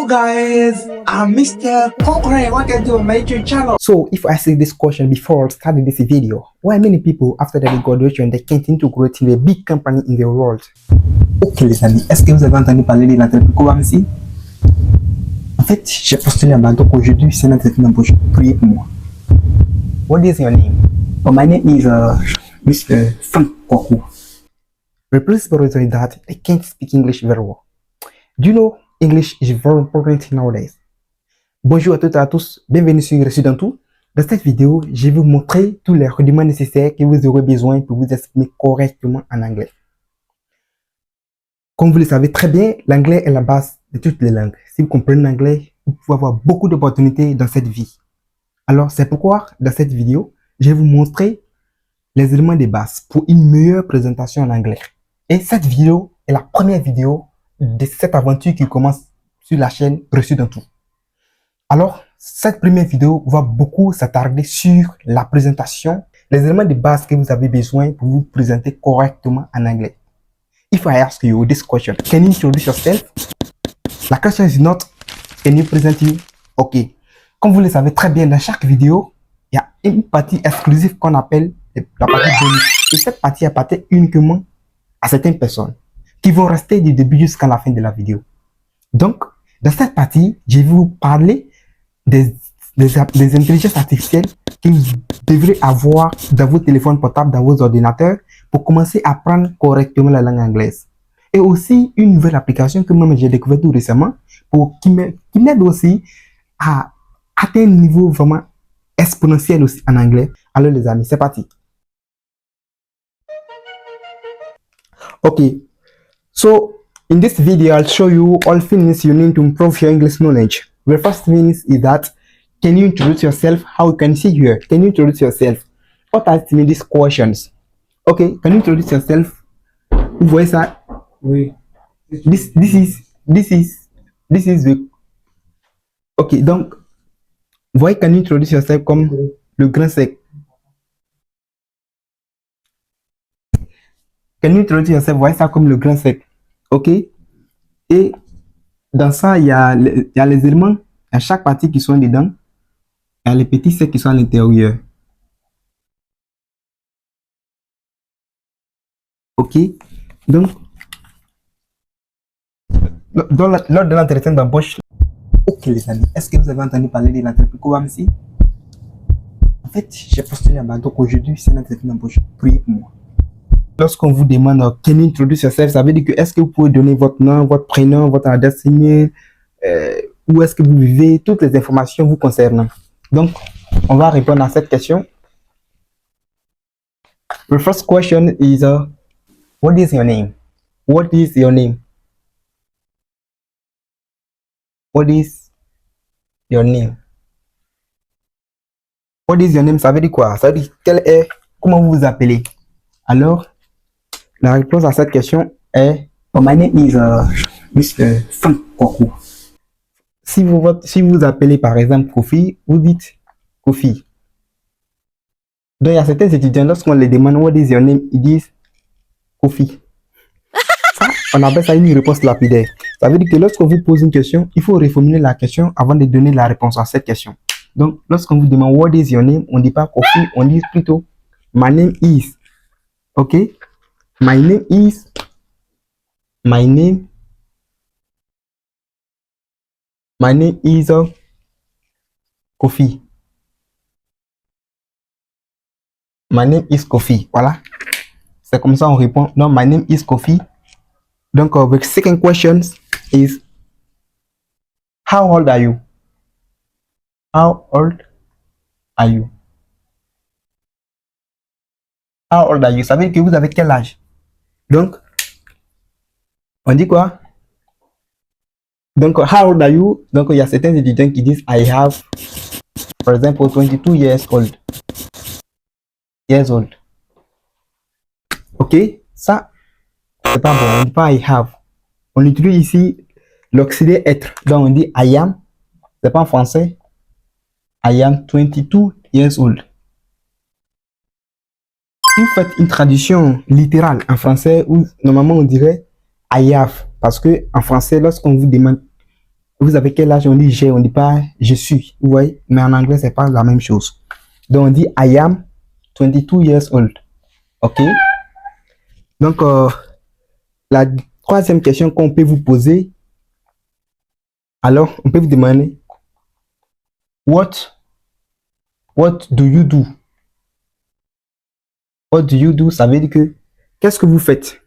Hello guys, I'm Mr. Concrete. Welcome to my YouTube channel. So if I ask this question before starting this video, why many people after their graduation they can't integrate in a big company in the world? Ok les amis, est-ce que vous avez entendu parler de l'entreprise Kobamsi? En fait, j'ai postulé à donc aujourd'hui c'est une entreprise d'embauche. Priez pour moi. What is your name? Oh, my name is Mr. Frank Kwaku. The principal reason is that I can't speak English very well. Do you know English is very important nowadays? Bonjour à toutes et à tous, bienvenue sur Reçu dans tout. Dans cette vidéo, je vais vous montrer tous les rudiments nécessaires que vous aurez besoin pour vous exprimer correctement en anglais. Comme vous le savez très bien, l'anglais est la base de toutes les langues. Si vous comprenez l'anglais, vous pouvez avoir beaucoup d'opportunités dans cette vie. Alors, c'est pourquoi, dans cette vidéo, je vais vous montrer les éléments de base pour une meilleure présentation en anglais. Et cette vidéo est la première vidéo de cette aventure qui commence sur la chaîne Reçu dans tout. Alors, cette première vidéo va beaucoup s'attarder sur la présentation, les éléments de base que vous avez besoin pour vous présenter correctement en anglais. If I ask you this question, can you introduce yourself? La question is not, can you present you? Ok. Comme vous le savez très bien, dans chaque vidéo, il y a une partie exclusive qu'on appelle la partie bonus. Et cette partie appartient uniquement à certaines personnes qui vont rester du début jusqu'à la fin de la vidéo. Donc, dans cette partie, je vais vous parler des intelligences artificielles que vous devrez avoir dans vos téléphones portables, dans vos ordinateurs, pour commencer à apprendre correctement la langue anglaise. Et aussi, une nouvelle application que moi j'ai découvert tout récemment, qui m'aide aussi à atteindre un niveau vraiment exponentiel aussi en anglais. Alors les amis, c'est parti. Okay, so in this video, I'll show you all things you need to improve your English knowledge. The first thing is that, can you introduce yourself? How you can see here? Can you introduce yourself? What are these questions? Okay, can you introduce yourself? Vous voyez ça? Oui. This is the. Okay, donc, vous voyez, can you introduce yourself comme le grand sec? Can you introduce yourself? Vous voyez ça comme le grand sec. Ok? Et dans ça, il y a les éléments à chaque partie qui sont dedans. Il y a les petits secs qui sont à l'intérieur. Ok? Donc, lors de l'entretien d'embauche, ok les amis, est-ce que vous avez entendu parler de l'entreprise Kobamsi? En fait, j'ai postulé à donc aujourd'hui, c'est une entreprise d'embauche. Priez pour moi. Lorsqu'on vous demande can you introduce yourself, ça veut dire que est-ce que vous pouvez donner votre nom, votre prénom, votre adresse email, où est-ce que vous vivez, toutes les informations vous concernant. Donc, on va répondre à cette question. The first question is what is your name? What is your name? What is your name? What is your name? Ça veut dire quoi? Ça veut dire comment vous vous appelez? Alors, la réponse à cette question est my name is Mr. Frank Kwaku. Si vous appelez par exemple Kofi, vous dites Kofi. Donc il y a certains étudiants, lorsqu'on les demande what is your name, ils disent Kofi. Ça, on appelle ça une réponse lapidaire. Ça veut dire que lorsqu'on vous pose une question, il faut reformuler la question avant de donner la réponse à cette question. Donc lorsqu'on vous demande what is your name, on ne dit pas Kofi, on dit plutôt my name is. Ok? My name is Kofi. My name is Kofi. Voilà. C'est comme ça on répond. Non, my name is Kofi. Donc, the second question is how old are you? How old are you? How old are you? Ça veut dire que vous avez quel âge? Donc, on dit quoi? Donc, how old are you? Donc, il y a certains étudiants qui disent I have, par exemple, 22 years old. Ok? Ça, c'est pas bon. On dit pas I have. On utilise ici l'auxiliaire être. Donc, on dit I am. C'est pas en français. I am 22 years old. Si vous faites une traduction littérale en français, où normalement on dirait I have, parce que en français, lorsqu'on vous demande Vous avez quel âge? On dit j'ai, on dit pas je suis. Vous voyez? Mais en anglais, c'est pas la même chose. Donc, on dit I am 22 years old. OK? Donc, la troisième question qu'on peut vous poser, alors, on peut vous demander What do you do? What do you do? Ça veut dire que qu'est-ce que vous faites?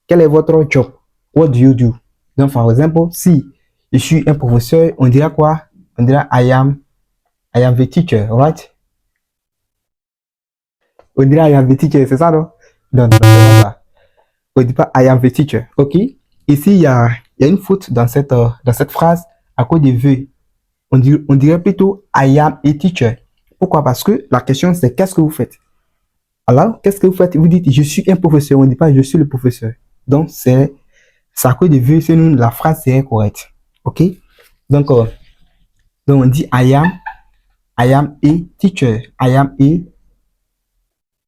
Quel est votre job? What do you do? Donc, par exemple, si je suis un professeur, on dira quoi? On dira I am the teacher, right? On dira I am the teacher, c'est ça, non? Non, c'est pas ça. On dit pas I am the teacher, ok? Ici, il y a une faute dans cette phrase à cause des vœux. On dirait plutôt I am a teacher. Pourquoi? Parce que la question, c'est qu'est-ce que vous faites? Alors, qu'est-ce que vous faites? Vous dites je suis un professeur, on ne dit pas je suis le professeur. Donc, c'est à cause des vœux, sinon la phrase serait correcte. Ok? Donc, on dit I am a teacher. I am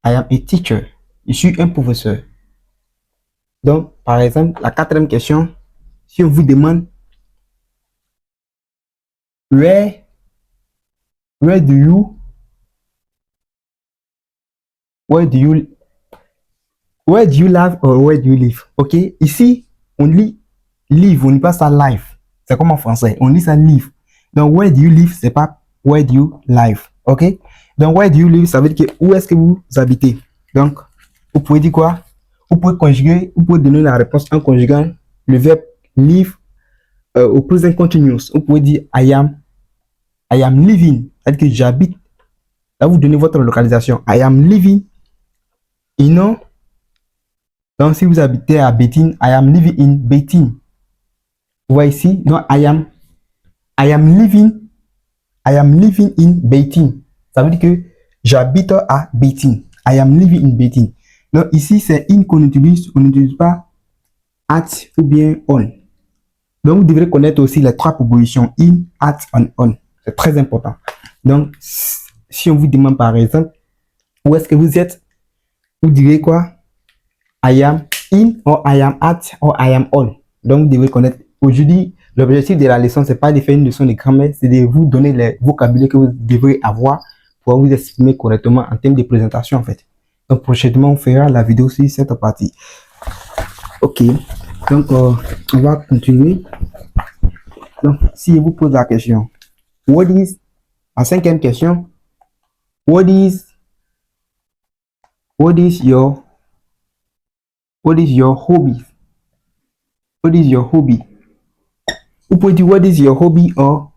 a teacher. Je suis un professeur. Donc, par exemple, la quatrième question, si on vous demande where do you live or where do you live? Ok, ici, on lit live, on ne dit pas ça live. C'est comme en français, on lit ça live. Donc, where do you live, c'est pas where do you live. Ok, donc where do you live, ça veut dire que où est-ce que vous habitez. Donc, vous pouvez dire quoi? Vous pouvez conjuguer, vous pouvez donner la réponse en conjuguant le verbe live au present continuous. Vous pouvez dire I am living, c'est-à-dire que j'habite. Là, vous donnez votre localisation. I am living in. Donc, si vous habitez à Beijing, I am living in Beijing. Vous voyez ici, donc I am living in Beijing. Ça veut dire que j'habite à Beijing. I am living in Beijing. Donc, ici, c'est in qu'on utilise. On n'utilise pas at ou bien on. Donc, vous devrez connaître aussi les trois propositions in, at, on. C'est très important. Donc, si on vous demande par exemple, où est-ce que vous êtes, vous direz quoi? I am in, or I am at, or I am on. Donc, vous devez connaître. Aujourd'hui, l'objectif de la leçon, c'est pas de faire une leçon de grammaire, c'est de vous donner les vocabulaires que vous devrez avoir pour vous exprimer correctement en termes de présentation, en fait. Donc, prochainement, on fera la vidéo sur cette partie. Ok. Donc, on va continuer. Donc, si je vous pose la question, la cinquième question, what is your hobby? What is your hobby? Vous pouvez dire what is your hobby or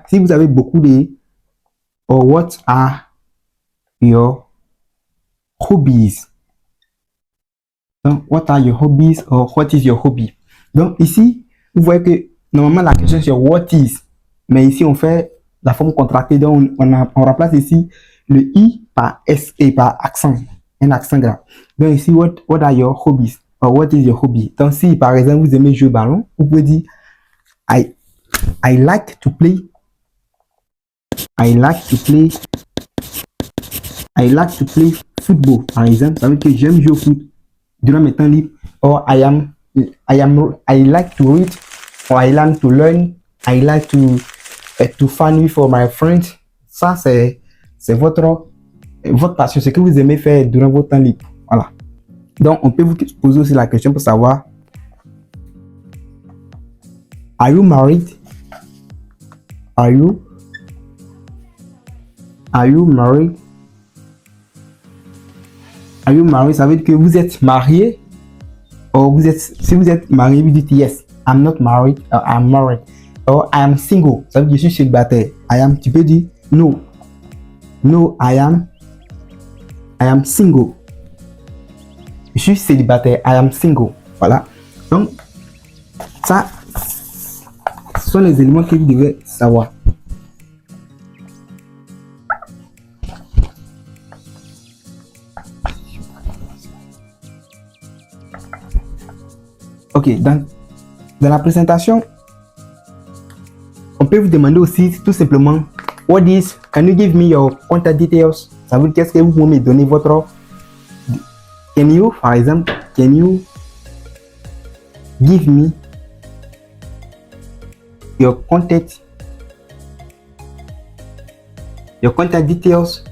si vous avez beaucoup de or what are your hobbies? Donc, what are your hobbies or what is your hobby? Donc, ici, vous voyez que normalement la question c'est what is, mais ici on fait la forme contractée, donc on remplace ici le i par s et par accent, un accent grave. Donc ici, what are your hobbies or what is your hobby? Donc si par exemple vous aimez jouer au ballon, vous pouvez dire I like to play football, par exemple. Ça veut dire que j'aime jouer au foot durant mes temps libres. Or I like to read, or I like to learn, I like to fun with my friends. Ça c'est votre passion, ce que vous aimez faire durant votre temps libre. Voilà. Donc on peut vous poser aussi la question pour savoir, are you married? Are you married? Are you married? Ça veut dire que vous êtes marié. Or si vous êtes marié, vous dites yes, I'm not married, or I'm married. Or I am single. Ça veut dire que je suis célibataire. Tu peux dire no, I am single. Je suis célibataire, I am single. Voilà. Donc, ça, ce sont les éléments que vous devez savoir. Ok, dans la présentation, on peut vous demander aussi tout simplement, can you give me your contact details? Ça veut dire qu'est-ce que vous pouvez me donner votre, par exemple, can you give me your contact details.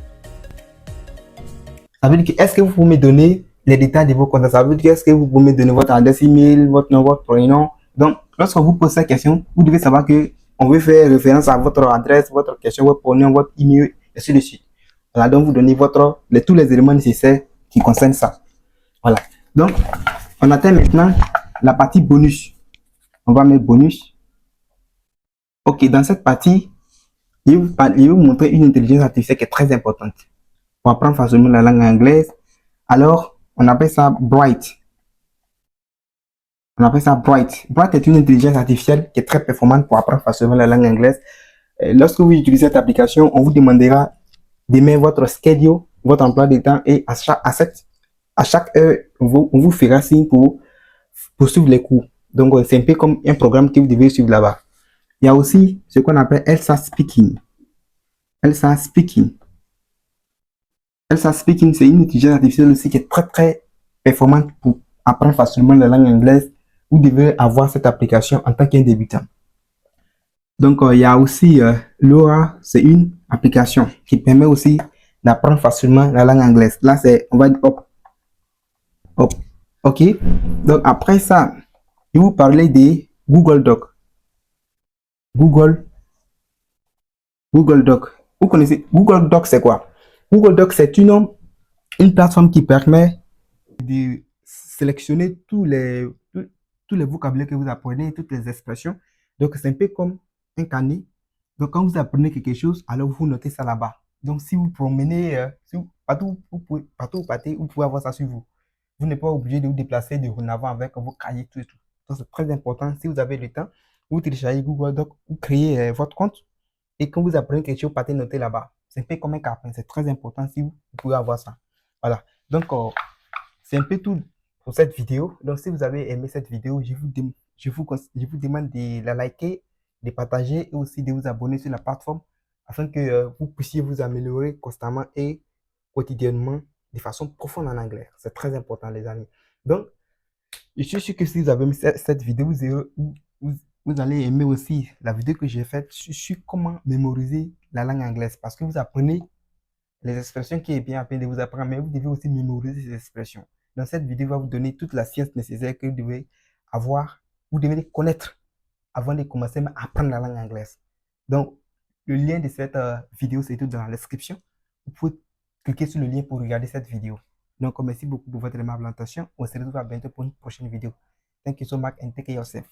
Ça veut dire que est-ce que vous pouvez me donner les détails de vos contacts? Ça veut dire que est-ce que vous pouvez me donner votre adresse email, votre nom, votre prénom? Donc, lorsqu'on vous pose cette question, vous devez savoir que on veut faire référence à votre adresse, votre question, votre prénom, votre email, et ainsi de suite. Voilà, donc vous donnez tous les éléments nécessaires qui concernent ça. Voilà. Donc, on atteint maintenant la partie bonus. On va mettre bonus. Ok, dans cette partie, je vais vous montrer une intelligence artificielle qui est très importante pour apprendre facilement la langue anglaise. Alors, on appelle ça Bright. Bright est une intelligence artificielle qui est très performante pour apprendre facilement la langue anglaise. Lorsque vous utilisez cette application, on vous demandera de mettre votre schedule, votre emploi de temps, et à chaque heure, on vous fera signe pour suivre les cours. Donc, c'est un peu comme un programme que vous devez suivre là-bas. Il y a aussi ce qu'on appelle Elsa Speaking. Elsa Speaking, c'est une intelligence artificielle aussi qui est très très performante pour apprendre facilement la langue anglaise. Vous devez avoir cette application en tant qu'un débutant. Donc, il y a aussi Laura, c'est une application qui permet aussi d'apprendre facilement la langue anglaise. Là, on va dire hop. Ok. Donc, après ça, je vais vous parler de Google Doc. Google Doc. Vous connaissez Google Doc, c'est quoi? Google Doc, c'est une plateforme qui permet de sélectionner tous les vocabulaires que vous apprenez, toutes les expressions. Donc, c'est un peu comme un carnet. Donc, quand vous apprenez quelque chose, alors vous notez ça là-bas. Donc, si vous promenez, partout où vous partez, vous pouvez avoir ça sur vous. Vous n'êtes pas obligé de vous déplacer de en avant avec vos cahiers, tout et tout. Donc, c'est très important. Si vous avez le temps, vous téléchargez Google Doc, vous créez votre compte. Et quand vous apprenez quelque chose, partez noter là-bas. C'est un peu comme un carnet. C'est très important si vous pouvez avoir ça. Voilà. Donc, c'est un peu tout pour cette vidéo. Donc, si vous avez aimé cette vidéo, je vous demande de la liker, de partager et aussi de vous abonner sur la plateforme afin que vous puissiez vous améliorer constamment et quotidiennement de façon profonde en anglais. C'est très important, les amis. Donc, je suis sûr que si vous avez aimé cette vidéo, vous allez aimer aussi la vidéo que j'ai faite sur comment mémoriser la langue anglaise parce que vous apprenez les expressions qui est bien à peine de vous apprendre, mais vous devez aussi mémoriser ces expressions. Dans cette vidéo, je vais vous donner toute la science nécessaire que vous devez avoir, vous devez connaître avant de commencer à apprendre la langue anglaise. Donc, le lien de cette vidéo, c'est tout dans la description. Vous pouvez cliquer sur le lien pour regarder cette vidéo. Donc, merci beaucoup pour votre aimable attention. On se retrouve à bientôt pour une prochaine vidéo. Thank you so much and take care of yourself.